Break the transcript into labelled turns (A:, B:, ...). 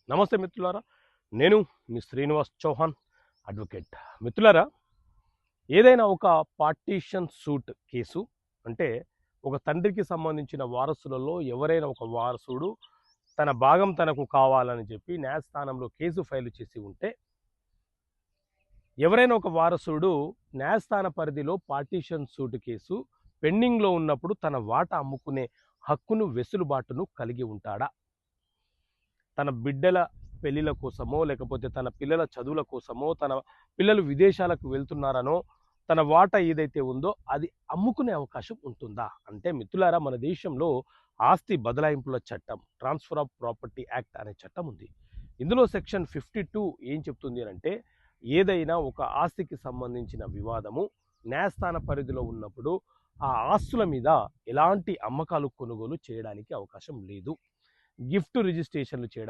A: నమస్తే మిత్రులారా, నేను మీ శ్రీనివాస్ చౌహాన్ అడ్వకేట్. మిత్రులారా, ఏదైనా ఒక పార్టీషన్ సూట్ కేసు అంటే ఒక తండ్రికి సంబంధించిన వారసులలో ఎవరైనా ఒక వారసుడు తన భాగం తనకు కావాలని చెప్పి న్యాయస్థానంలో కేసు ఫైల్ చేసి ఉంటే, ఎవరైనా ఒక వారసుడు న్యాయస్థాన పరిధిలో పార్టీషన్ సూట్ కేసు పెండింగ్లో ఉన్నప్పుడు తన వాటా అమ్ముకునే హక్కును వెసులుబాటును కలిగి ఉంటాడా? తన బిడ్డల పెళ్ళిళ్ళ కోసమో, లేకపోతే తన పిల్లల చదువుల కోసమో, తన పిల్లలు విదేశాలకు వెళ్తున్నారనో, తన వాటా ఏదైతే ఉందో అది అమ్ముకునే అవకాశం ఉంటుందా? అంటే మిత్రులారా, మన దేశంలో ఆస్తి బదలాయింపుల చట్టం, ట్రాన్స్ఫర్ ఆఫ్ ప్రాపర్టీ యాక్ట్ అనే చట్టం ఉంది. ఇందులో సెక్షన్ 52 ఏం చెప్తుంది అంటే, ఏదైనా ఒక ఆస్తికి సంబంధించిన వివాదము న్యాయస్థాన పరిధిలో ఉన్నప్పుడు ఆ ఆస్తుల మీద ఎలాంటి అమ్మకాలు కొనుగోలు చేయడానికి అవకాశం లేదు. గిఫ్ట్ రిజిస్ట్రేషన్లు చేయడానికి